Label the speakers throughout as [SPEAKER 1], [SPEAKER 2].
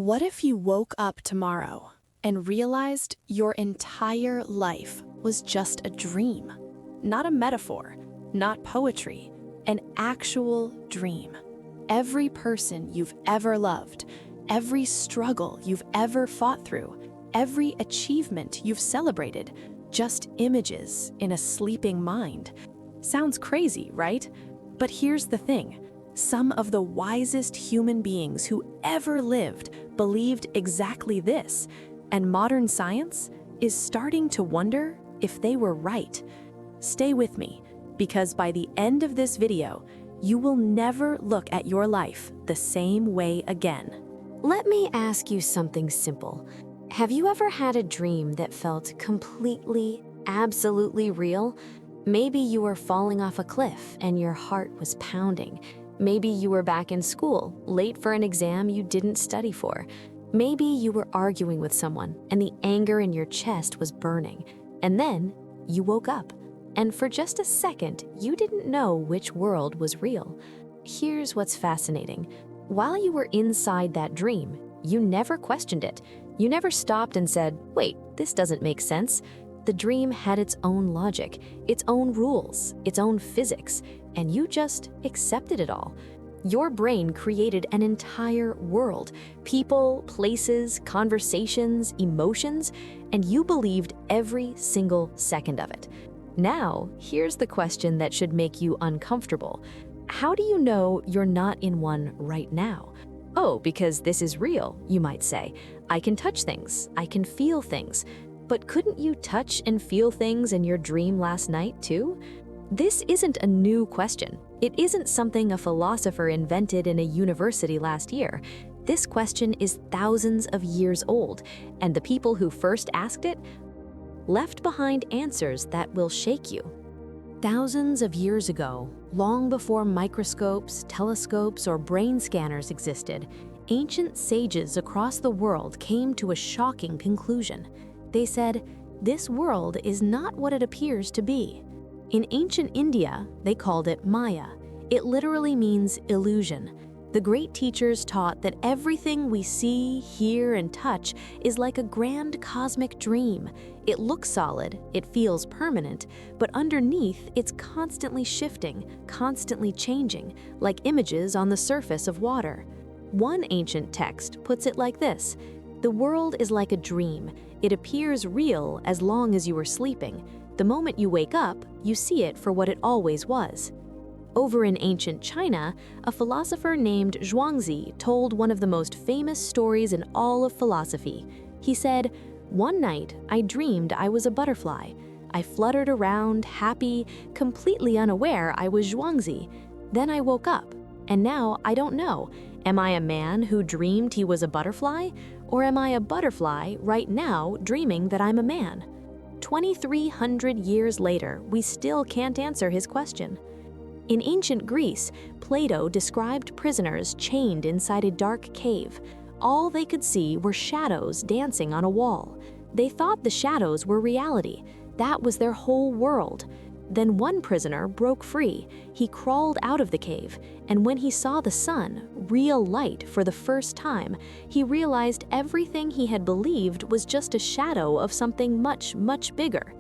[SPEAKER 1] What if you woke up tomorrow and realized your entire life was just a dream? Not a metaphor, not poetry, an actual dream. Every person you've ever loved, every struggle you've ever fought through, every achievement you've celebrated, just images in a sleeping mind. Sounds crazy, right? But here's the thing. Some of the wisest human beings who ever lived believed exactly this, and modern science is starting to wonder if they were right. Stay with me, because by the end of this video, you will never look at your life the same way again.
[SPEAKER 2] Let me ask you something simple. Have you ever had a dream that felt completely, absolutely real? Maybe you were falling off a cliff and your heart was pounding. Maybe you were back in school, late for an exam you didn't study for. Maybe you were arguing with someone and the anger in your chest was burning. And then you woke up. And for just a second, you didn't know which world was real. Here's what's fascinating. While you were inside that dream, you never questioned it. You never stopped and said, wait, this doesn't make sense. The dream had its own logic, its own rules, its own physics, and you just accepted it all. Your brain created an entire world, people, places, conversations, emotions, and you believed every single second of it. Now, here's the question that should make you uncomfortable. How do you know you're not in one right now? Oh, because this is real, you might say. I can touch things, I can feel things. But couldn't you touch and feel things in your dream last night too? This isn't a new question. It isn't something a philosopher invented in a university last year. This question is thousands of years old, and the people who first asked it left behind answers that will shake you. Thousands of years ago, long before microscopes, telescopes, or brain scanners existed, ancient sages across the world came to a shocking conclusion. They said, this world is not what it appears to be. In ancient India, they called it Maya. It literally means illusion. The great teachers taught that everything we see, hear, and touch is like a grand cosmic dream. It looks solid, it feels permanent, but underneath it's constantly shifting, constantly changing, like images on the surface of water. One ancient text puts it like this: the world is like a dream. It appears real as long as you are sleeping. The moment you wake up, you see it for what it always was. Over in ancient China, a philosopher named Zhuangzi told one of the most famous stories in all of philosophy. He said, "One night, I dreamed I was a butterfly. I fluttered around, happy, completely unaware I was Zhuangzi. Then I woke up, and now I don't know. Am I a man who dreamed he was a butterfly? Or am I a butterfly right now dreaming that I'm a man?" 2,300 years later, we still can't answer his question. In ancient Greece, Plato described prisoners chained inside a dark cave. All they could see were shadows dancing on a wall. They thought the shadows were reality. That was their whole world. Then one prisoner broke free. He crawled out of the cave, and when he saw the sun, real light, for the first time, he realized everything he had believed was just a shadow of something much, much bigger.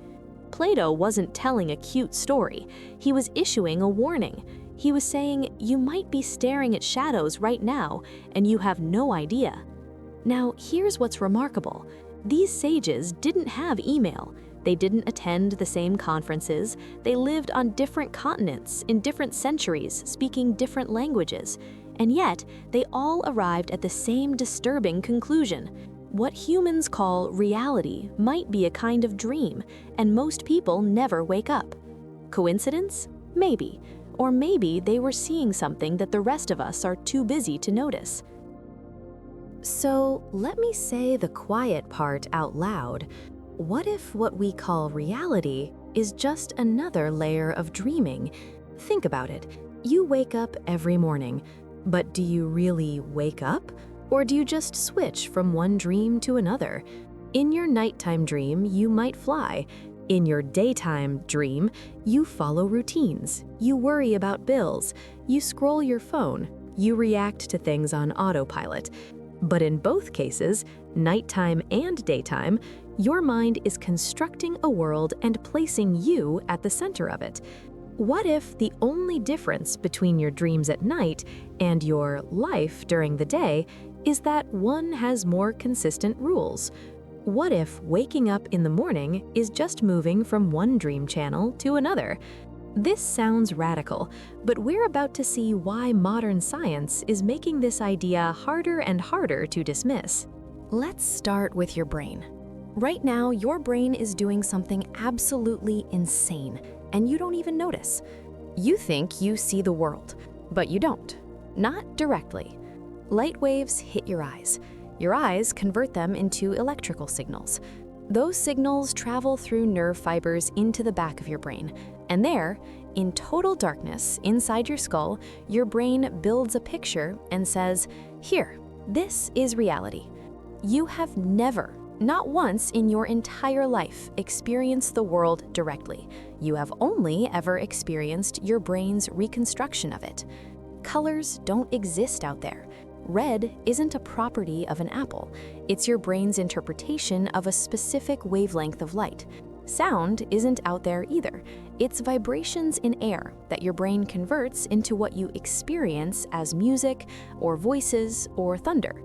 [SPEAKER 2] Plato wasn't telling a cute story. He was issuing a warning. He was saying, you might be staring at shadows right now, and you have no idea. Now, here's what's remarkable. These sages didn't have email. They didn't attend the same conferences. They lived on different continents, in different centuries, speaking different languages. And yet, they all arrived at the same disturbing conclusion. What humans call reality might be a kind of dream, and most people never wake up. Coincidence? Maybe. Or maybe they were seeing something that the rest of us are too busy to notice. So, let me say the quiet part out loud. What if what we call reality is just another layer of dreaming? Think about it. You wake up every morning, but do you really wake up? Or do you just switch from one dream to another? In your nighttime dream, you might fly. In your daytime dream, you follow routines. You worry about bills. You scroll your phone. You react to things on autopilot.
[SPEAKER 3] But in both cases, nighttime and daytime, your mind is constructing a world and placing you at the center of it. What if the only difference between your dreams at night and your life during the day is that one has more consistent rules? What if waking up in the morning is just moving from one dream channel to another? This sounds radical, but we're about to see why modern science is making this idea harder and harder to dismiss.
[SPEAKER 1] Let's start with your brain. Right now, your brain is doing something absolutely insane, and you don't even notice. You think you see the world, but you don't. Not directly. Light waves hit your eyes. Your eyes convert them into electrical signals. Those signals travel through nerve fibers into the back of your brain, and there, in total darkness inside your skull, your brain builds a picture and says, "Here, this is reality." You have never, not once in your entire life, experienced the world directly. You have only ever experienced your brain's reconstruction of it. Colors don't exist out there. Red isn't a property of an apple. It's your brain's interpretation of a specific wavelength of light. Sound isn't out there either. It's vibrations in air that your brain converts into what you experience as music or voices or thunder.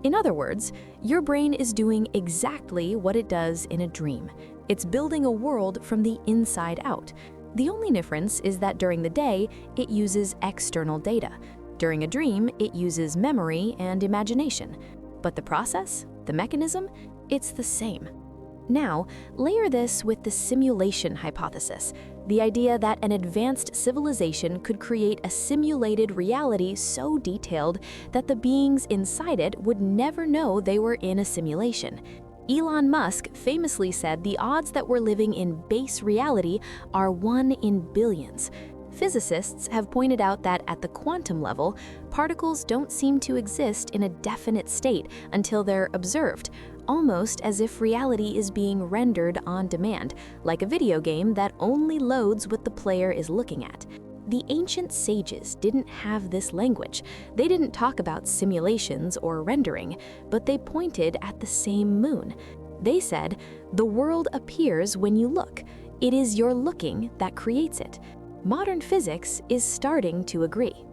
[SPEAKER 1] In other words, your brain is doing exactly what it does in a dream. It's building a world from the inside out. The only difference is that during the day, it uses external data. During a dream, it uses memory and imagination. But the process, the mechanism, it's the same. Now, layer this with the simulation hypothesis, the idea that an advanced civilization could create a simulated reality so detailed that the beings inside it would never know they were in a simulation. Elon Musk famously said the odds that we're living in base reality are 1 in billions. Physicists have pointed out that at the quantum level, particles don't seem to exist in a definite state until they're observed, almost as if reality is being rendered on demand, like a video game that only loads what the player is looking at. The ancient sages didn't have this language. They didn't talk about simulations or rendering, but they pointed at the same moon. They said, "The world appears when you look. It is your looking that creates it." Modern physics is starting to agree.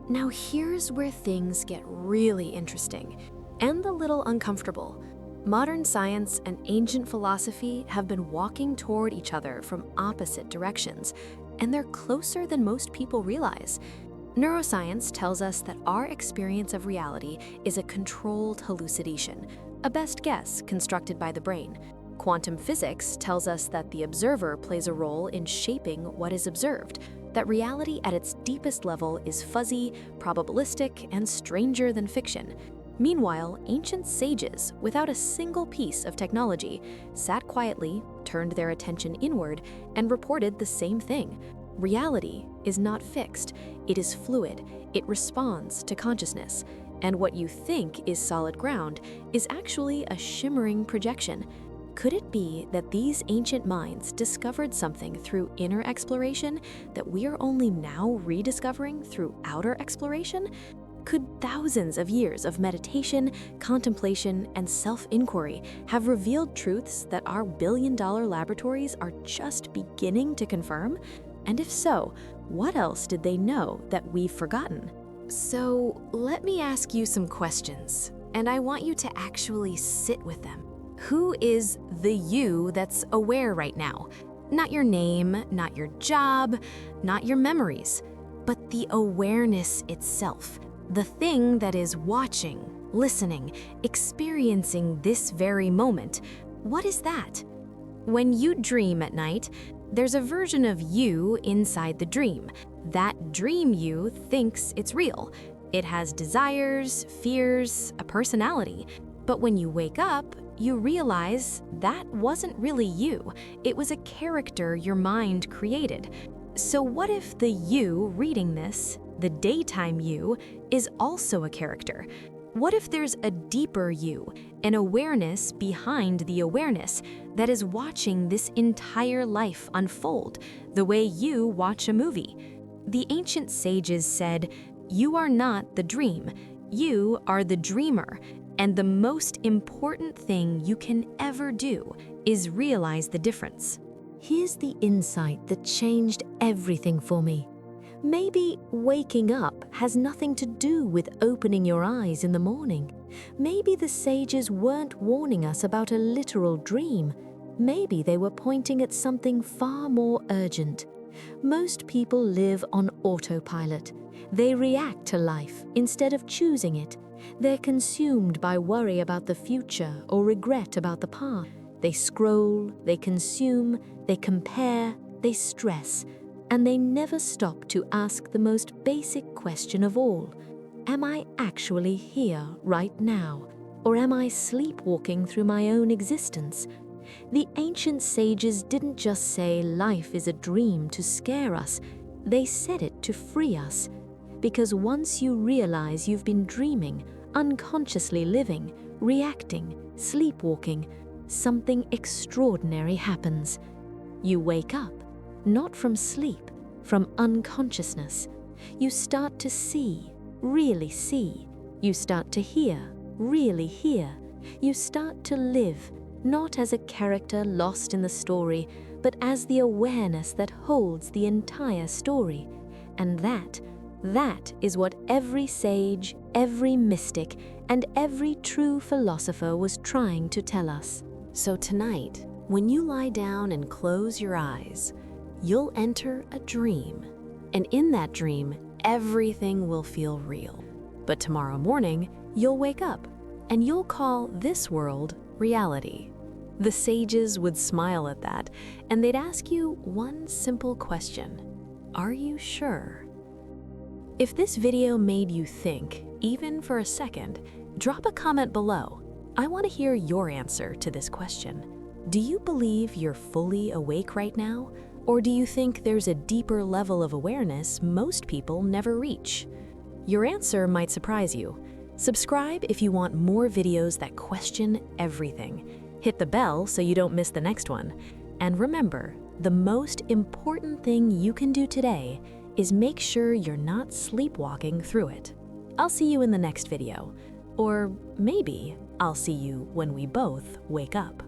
[SPEAKER 1] Now here's where things get really interesting and a little uncomfortable. Modern science and ancient philosophy have been walking toward each other from opposite directions, and they're closer than most people realize. Neuroscience tells us that our experience of reality is a controlled hallucination, a best guess constructed by the brain. Quantum physics tells us that the observer plays a role in shaping what is observed, that reality at its deepest level is fuzzy, probabilistic, and stranger than fiction. Meanwhile, ancient sages, without a single piece of technology, sat quietly, turned their attention inward, and reported the same thing. Reality is not fixed. It is fluid. It responds to consciousness. And what you think is solid ground is actually a shimmering projection. Could it be that these ancient minds discovered something through inner exploration that we are only now rediscovering through outer exploration? Could thousands of years of meditation, contemplation, and self-inquiry have revealed truths that our billion-dollar laboratories are just beginning to confirm? And if so, what else did they know that we've forgotten? So let me ask you some questions, and I want you to actually sit with them. Who is the you that's aware right now? Not your name, not your job, not your memories, but the awareness itself. The thing that is watching, listening, experiencing this very moment. What is that? When you dream at night, there's a version of you inside the dream. That dream you thinks it's real. It has desires, fears, a personality. But when you wake up, you realize that wasn't really you. It was a character your mind created. So what if the you reading this, the daytime you, is also a character? What if there's a deeper you, an awareness behind the awareness that is watching this entire life unfold, the way you watch a movie? The ancient sages said, "You are not the dream.
[SPEAKER 3] You are the dreamer, and the most important thing you can ever do is realize the difference.
[SPEAKER 2] Here's the insight that changed everything for me. Maybe waking up has nothing to do with opening your eyes in the morning. Maybe the sages weren't warning us about a literal dream. Maybe they were pointing at something far more urgent. Most people live on autopilot. They react to life instead of choosing it. They're consumed by worry about the future or regret about the past. They scroll, they consume, they compare, they stress, and they never stop to ask the most basic question of all. Am I actually here right now? Or am I sleepwalking through my own existence? The ancient sages didn't just say life is a dream to scare us. They said it to free us. Because once you realize you've been dreaming, unconsciously living, reacting, sleepwalking, something extraordinary happens. You wake up, not from sleep, from unconsciousness. You start to see, really see. You start to hear, really hear. You start to live, not as a character lost in the story, but as the awareness that holds the entire story. And that is what every sage, every mystic, and every true philosopher was trying to tell us.
[SPEAKER 1] So tonight, when you lie down and close your eyes, you'll enter a dream. And in that dream, everything will feel real. But tomorrow morning, you'll wake up and you'll call this world reality. The sages would smile at that, and they'd ask you one simple question. Are you sure? If this video made you think, even for a second, drop a comment below. I want to hear your answer to this question. Do you believe you're fully awake right now? Or do you think there's a deeper level of awareness most people never reach? Your answer might surprise you. Subscribe if you want more videos that question everything. Hit the bell so you don't miss the next one. And remember, the most important thing you can do today is make sure you're not sleepwalking through it. I'll see you in the next video. Or maybe I'll see you when we both wake up.